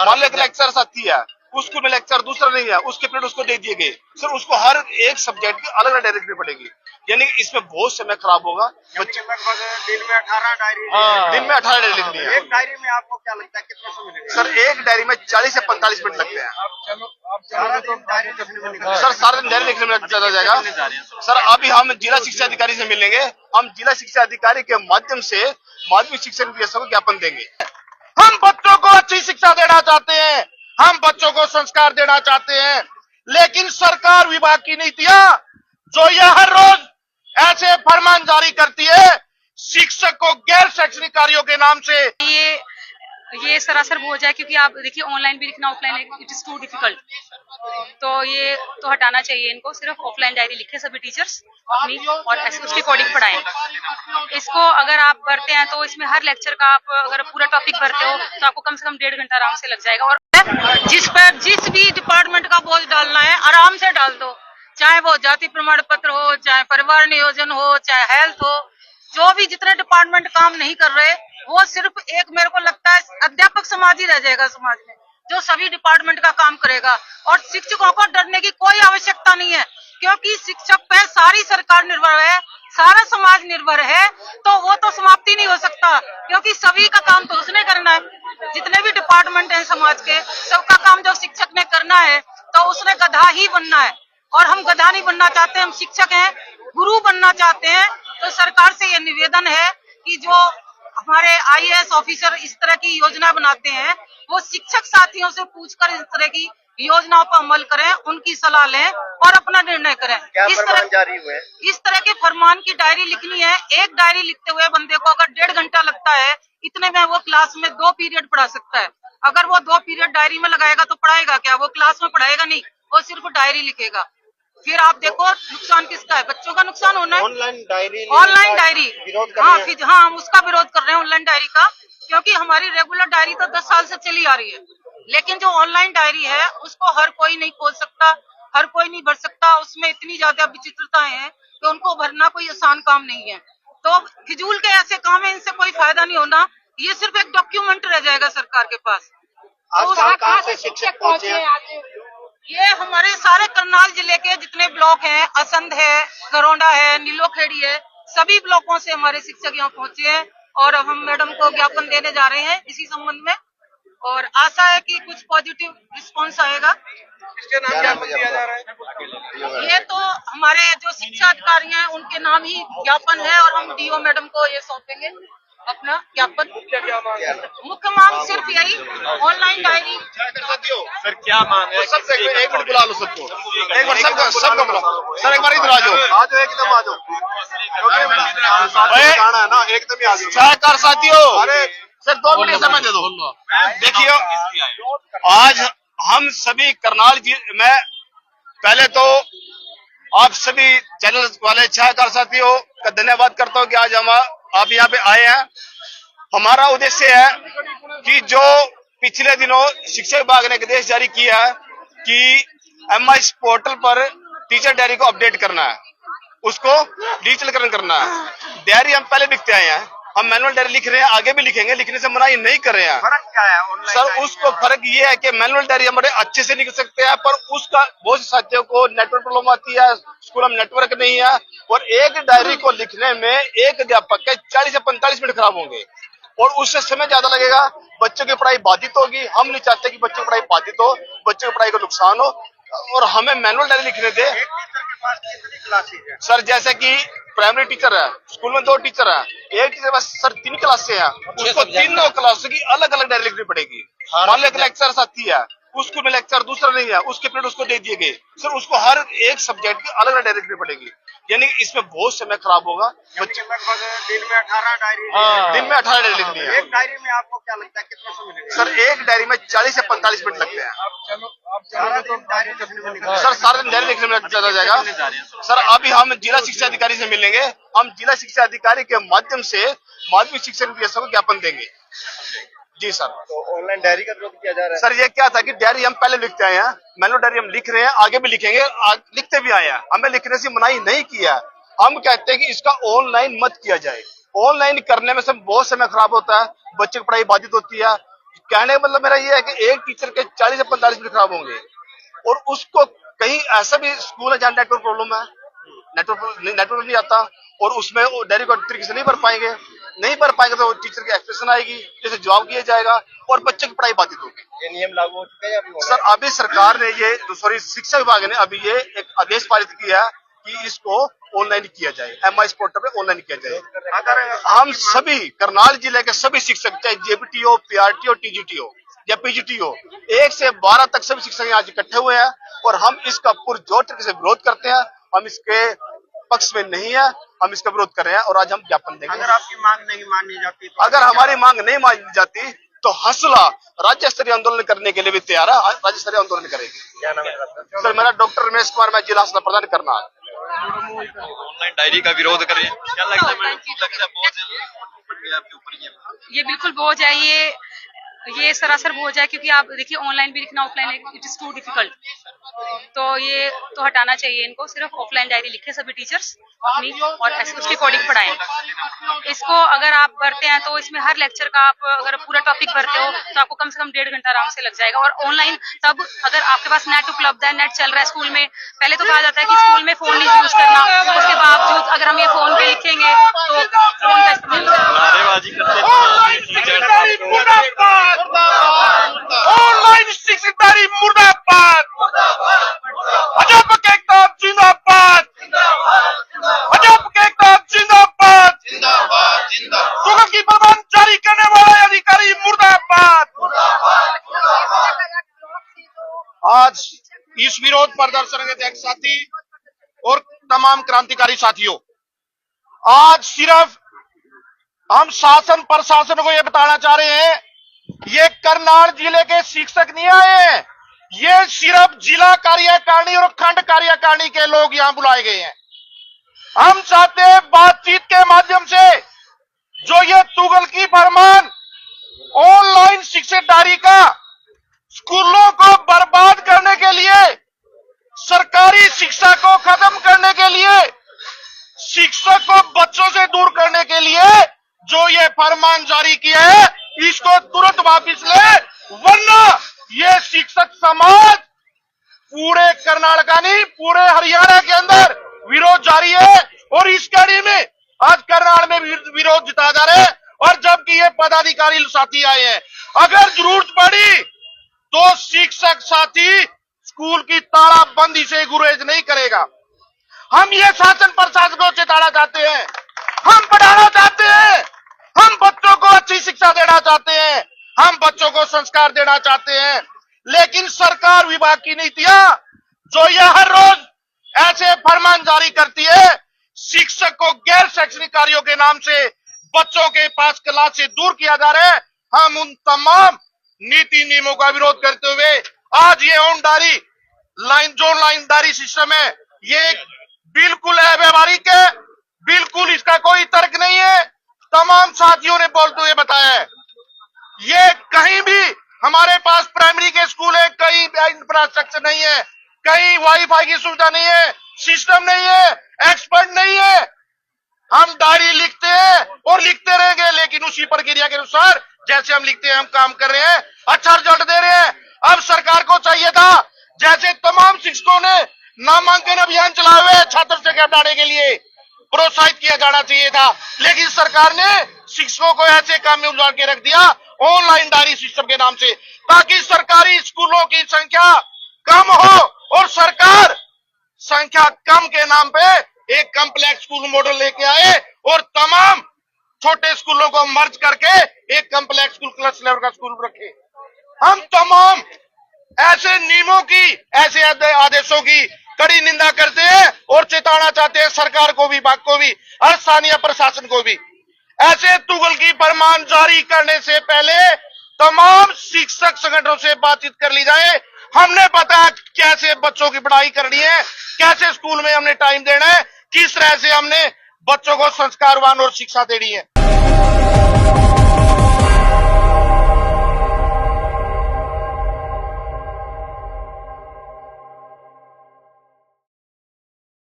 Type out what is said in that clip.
मान लो एक लेक्चर आती है, उसको में लेक्चर दूसरा नहीं है, उसके पीरियड उसको दे दिए गए, सर उसको हर एक सब्जेक्ट की अलग अलग डायरी लिखनी पड़ेगी, यानी कि इसमें बहुत समय खराब होगा। बच्चे लगभग दिन में 18 डायरी दिन में 18 डायरी लिखनी है। एक डायरी में आपको क्या लगता है कितना समय लगेगा? सर एक डायरी में 40 से 45 मिनट लगते हैं। सारा दिन डायरी लिखने में निकल सर सारा दिन डायरी लिखने में चला जाएगा। सर अभी हम जिला शिक्षा अधिकारी से मिलेंगे, हम जिला शिक्षा अधिकारी के माध्यम से माध्यमिक शिक्षा निदेशक को ज्ञापन देंगे। हम बच्चों को अच्छी शिक्षा देना चाहते हैं, हम बच्चों को संस्कार देना चाहते हैं, लेकिन सरकार विभाग की नीतियां जो यह हर रोज ऐसे फरमान जारी करती है, शिक्षक को गैर शैक्षणिक कार्यों के नाम से ये सरासर बोझ है, क्योंकि आप देखिए ऑनलाइन भी लिखना, offline it is too difficult. तो ये तो हटाना चाहिए इनको, सिर्फ ऑफलाइन डायरी लिखे सभी टीचर्स अपनी और उसके अकॉर्डिंग पढ़ाएं। इसको अगर आप भरते हैं तो इसमें हर लेक्चर का आप अगर पूरा टॉपिक भरते हो तो आपको कम से कम 1.5 घंटा आराम से लग जाएगा। और जिस भी डिपार्टमेंट का बोझ डालना है आराम से डाल दो, चाहे वो जाति प्रमाण पत्र हो, चाहे परिवार नियोजन हो, चाहे हेल्थ हो, जो भी जितने डिपार्टमेंट काम नहीं कर रहे वो सिर्फ एक मेरे को लगता है अध्यापक समाज ही रह जाएगा समाज में, जो सभी डिपार्टमेंट का काम करेगा। और शिक्षकों को डरने की कोई आवश्यकता नहीं है, क्योंकि शिक्षक पे सारी सरकार निर्भर है, सारा समाज निर्भर है, तो वो तो समाप्ति नहीं हो सकता, क्योंकि सभी का काम तो उसने करना है। जितने भी डिपार्टमेंट हैं समाज के, सबका काम जो शिक्षक ने करना है, तो उसने गधा ही बनना है। और हम गधा नहीं बनना चाहते, हम शिक्षक हैं, गुरु बनना चाहते हैं। तो सरकार से ये निवेदन है कि जो हमारे आईएएस ऑफिसर इस तरह की योजना बनाते हैं, वो शिक्षक साथियों से पूछकर इस तरह की योजनाओं पर अमल करें, उनकी सलाह लें और अपना निर्णय करें। इस तरह के फरमान की डायरी लिखनी है। एक डायरी लिखते हुए बंदे को अगर 1.5 घंटा लगता है, इतने में वो क्लास में 2 पीरियड पढ़ा सकता है। अगर वो 2 पीरियड डायरी में लगाएगा तो पढ़ाएगा क्या? वो क्लास में पढ़ाएगा नहीं, वो सिर्फ डायरी लिखेगा। फिर आप देखो नुकसान किसका है? बच्चों का नुकसान होना है। ऑनलाइन डायरी हाँ, हम उसका विरोध कर रहे हैं ऑनलाइन डायरी का, क्योंकि हमारी रेगुलर डायरी तो 10 साल से चली आ रही है, लेकिन जो ऑनलाइन डायरी है उसको हर कोई नहीं खोल सकता, हर कोई नहीं भर सकता। उसमें इतनी ज्यादा विचित्रताएं हैं कि उनको भरना कोई आसान काम नहीं है। तो फिजूल के ऐसे काम है, इनसे कोई फायदा नहीं होना, ये सिर्फ एक डॉक्यूमेंट रह जाएगा सरकार के पास। कहाँ से शिक्षक पहुंचे? ये हमारे सारे करनाल जिले के जितने ब्लॉक हैं, असंध है, गरोंडा है, नीलोखेड़ी है, सभी ब्लॉकों से हमारे शिक्षक यहाँ पहुंचे हैं और हम मैडम को ज्ञापन देने जा रहे हैं इसी संबंध में, और आशा है कि कुछ पॉजिटिव रिस्पांस आएगा। इसके नाम ज्ञापन दिया जा रहा है? ये तो हमारे जो शिक्षा अधिकारी हैं उनके नाम ही ज्ञापन है, और हम डीओ मैडम को ये सौंपेंगे अपना ज्ञापन। मुख्य मांग सिर्फ यही, ऑनलाइन डायरी। सर क्या मांग है? एक मिनट बुला लो सबको, एक बार सबको बुलाओ। सर एक बार इधर आ जाओ, एकदम आ जाओ, जाना है ना, एकदम ही आ जाओ। सहकार साथियों, अरे सर 2 मिनट समय दे दो। देखिए आज हम सभी करनाल जी में, पहले तो आप सभी चैनल वाले सहकार साथियों का धन्यवाद करता हूँ कि आज हम आप यहाँ पे आए हैं। हमारा उद्देश्य है कि जो पिछले दिनों शिक्षा विभाग ने एक आदेश जारी किया है कि MIS पोर्टल पर टीचर डायरी को अपडेट करना है, उसको डिजिटलीकरण करना है। डायरी हम पहले लिखते आए हैं, हम मैनुअल डायरी लिख रहे हैं, आगे भी लिखेंगे, लिखने से मनाही नहीं कर रहे हैं। फर्क क्या है? सर उसको फर्क ये है कि मैनुअल डायरी हमारे अच्छे से लिख सकते हैं, पर उसका बहुत से साथियों को नेटवर्क प्रॉब्लम आती है, स्कूल में नेटवर्क नहीं है, और एक डायरी को लिखने में एक अध्यापक के 40 से 45 मिनट खराब होंगे और उससे समय ज्यादा लगेगा, बच्चों की पढ़ाई बाधित होगी। हम नहीं चाहते कि बच्चों की पढ़ाई बाधित हो, बच्चों की पढ़ाई को नुकसान हो, और हमें मैनुअल डायरी लिखने दे। सर जैसे कि प्राइमरी टीचर है, स्कूल में 2 टीचर है, एक टीचर बस सर 3 क्लास से है, उसको तीनों क्लास की अलग अलग डायरी लिखनी पड़ेगी। मान लो एक लेक्चर आती है, उसको में लेक्चर दूसरा नहीं है, उसके पीरियड उसको दे दिए गए, सर उसको हर एक सब्जेक्ट की अलग अलग डायरी लिखनी पड़ेगी, यानी कि इसमें बहुत समय खराब होगा। बच्चे लगभग दिन में 18 डायरी दिन में 18 डायरी लिखनी है। एक डायरी में आपको क्या लगता है कितना समय लगेगा? सर एक डायरी में 40 से 45 मिनट लगते हैं। सारा दिन डायरी लिखने में निकल सर सारा दिन डायरी लिखने में चला जाएगा। सर अभी हम जिला शिक्षा अधिकारी से मिलेंगे, हम जिला शिक्षा अधिकारी के माध्यम से माध्यमिक शिक्षा निदेशक को ज्ञापन देंगे। जी सर। तो ऑनलाइन डायरी का विरोध किया जा रहा है? सर ये क्या था कि डायरी हम पहले लिखते आए हैं, मैनुअल डायरी हम लिख रहे हैं, आगे भी लिखेंगे, लिखते भी आए हैं, हमें लिखने से मनाही नहीं किया। हम कहते हैं कि इसका ऑनलाइन मत किया जाए। ऑनलाइन करने में सब बहुत समय खराब होता है, बच्चे की पढ़ाई बाधित होती है, कहने का मतलब मेरा ये है कि एक टीचर के 40 से 45 मिनट खराब होंगे, और उसको कहीं ऐसा भी स्कूल है जहाँ नेटवर्क प्रॉब्लम है, नेटवर्क नहीं आता, और उसमें वो डायरेक्ट तरीके से नहीं भर पाएंगे तो टीचर की एक्सप्रेशन आएगी, जैसे जवाब दिया जाएगा और बच्चे की पढ़ाई बाधित होगी। ये नियम लागू हो चुके हैं अभी हो सर अभी सरकार ने शिक्षा विभाग ने अभी ये एक आदेश पारित किया है कि इसको ऑनलाइन किया जाए, MIS पोर्टल पे ऑनलाइन किया जाए। अगर हम सभी करनाल जिले के सभी शिक्षक, चाहे JPT हो, PRT हो, TGT हो या PGT हो, 1 से 12 तक सभी शिक्षक आज इकट्ठे हुए हैं और हम इसका पुरजोर तरीके से विरोध करते हैं। हम इसके पक्ष में नहीं है, हम इसका विरोध कर रहे हैं और आज हम ज्ञापन देंगे। अगर आपकी मांग नहीं मानी जाती तो अगर हमारी मांग नहीं मानी जाती तो हंसला राज्य स्तरीय आंदोलन करने के लिए भी तैयार है, राज्य स्तरीय आंदोलन करेगी। क्या नाम है आपका? सर मेरा डॉक्टर रमेश कुमार, मैं जिला अस्पताल प्रदान करना है। ऑनलाइन डायरी का विरोध करें, क्या लगता है मैडम? लगता है बोझ है आपके ऊपर ये बिल्कुल बोझ है, ये सरासर बोझ है, क्योंकि आप देखिए ऑनलाइन भी लिखना, offline it is too difficult. तो ये तो हटाना चाहिए इनको, सिर्फ ऑफलाइन डायरी लिखे सभी टीचर्स अपनी और उसके अकॉर्डिंग पढ़ाएं। इसको अगर आप भरते हैं तो इसमें हर लेक्चर का आप अगर पूरा टॉपिक भरते हो तो आपको कम से कम 1.5 घंटा आराम से लग जाएगा। और ऑनलाइन तब अगर आपके पास नेट उपलब्ध है, नेट चल रहा है स्कूल में, पहले तो कहा जाता है कि स्कूल में फोन नहीं यूज करना, उसके बावजूद अगर हम ये फोन पे लिखेंगे तो फोन का इस्तेमाल नारेबाजी करते ऑनलाइन शिक्षादारी मुर्दाबाद, अध्यापक एकता जिंदाबाद, अध्यापक एकता जिंदाबाद, सुगम की प्रमाण जारी करने वाला अधिकारी मुर्दाबाद। आज इस विरोध प्रदर्शन के अध्यक्ष साथी और तमाम क्रांतिकारी साथियों, आज सिर्फ हम शासन प्रशासन को ये बताना चाह रहे हैं, ये करनाल जिले के शिक्षक नहीं आए हैं, ये सिर्फ जिला कार्यकारिणी और खंड कार्यकारिणी के लोग यहां बुलाए गए हैं। हम चाहते हैं बातचीत के माध्यम से जो ये तुगलकी फरमान ऑनलाइन शिक्षादारी का स्कूलों को बर्बाद करने के लिए, सरकारी शिक्षा को खत्म करने के लिए, शिक्षक को बच्चों से दूर करने के लिए जो ये फरमान जारी किया है, इसको तुरंत वापस ले, वरना ये शिक्षक समाज पूरे कर्नाटक नहीं पूरे हरियाणा के अंदर विरोध जारी है। और इस कड़ी में आज करनाल में विरोध जताया जा रहा है, और जबकि ये पदाधिकारी साथी आए हैं, अगर जरूरत पड़ी तो शिक्षक साथी स्कूल की तालाबंदी से गुरेज नहीं करेगा। हम ये शासन प्रशासन को चेताना चाहते हैं, हम पढ़ाना चाहते हैं, हम बच्चों को अच्छी शिक्षा देना चाहते हैं, हम बच्चों को संस्कार देना चाहते हैं, लेकिन सरकार विभाग की नीतियां जो ये हर रोज ऐसे फरमान जारी करती है, शिक्षक को गैर शैक्षणिक कार्यों के नाम से बच्चों के पास क्लास से दूर किया जा रहा है। हम उन तमाम नीति नियमों का विरोध करते हुए आज ये ऑनलाइन डायरी सिस्टम है, ये बिल्कुल अव्यावहारिक है, बिल्कुल इसका कोई तर्क नहीं है। तमाम साथियों ने बोलते हुए बताया है, ये कहीं भी हमारे पास प्राइमरी के स्कूल है, कहीं इंफ्रास्ट्रक्चर नहीं है, कहीं वाईफाई की सुविधा नहीं है, सिस्टम नहीं है, एक्सपर्ट नहीं है। हम डायरी लिखते हैं और लिखते रहेंगे, लेकिन उसी प्रक्रिया के अनुसार जैसे हम लिखते हैं हम काम कर रहे हैं, अच्छा रिजल्ट दे रहे हैं। अब सरकार को चाहिए था, जैसे तमाम शिक्षकों ने नामांकन अभियान चलाए हुए छात्र संख्या बढ़ाने के लिए प्रोत्साहित किया जाना चाहिए था, लेकिन सरकार ने शिक्षकों को ऐसे काम में उलझा के रख दिया ऑनलाइन डायरी सिस्टम के नाम से, ताकि सरकारी स्कूलों की संख्या कम हो और सरकार संख्या कम के नाम पे एक कॉम्प्लेक्स स्कूल मॉडल लेके आए और तमाम छोटे स्कूलों को मर्ज करके एक कॉम्प्लेक्स स्कूल क्लच लेवल का स्कूल रखे। हम तमाम ऐसे नियमों की, ऐसे आदेशों की कड़ी निंदा करते हैं और चेताना चाहते हैं सरकार को भी, विभाग को भी और स्थानीय प्रशासन को भी। ऐसे तुगलकी फरमान जारी करने से पहले तमाम शिक्षक संगठनों से बातचीत कर ली जाए। हमने पता कैसे बच्चों की पढ़ाई करनी है, कैसे स्कूल में हमने टाइम देना है, किस तरह से हमने बच्चों को संस्कारवान और शिक्षा देनी है।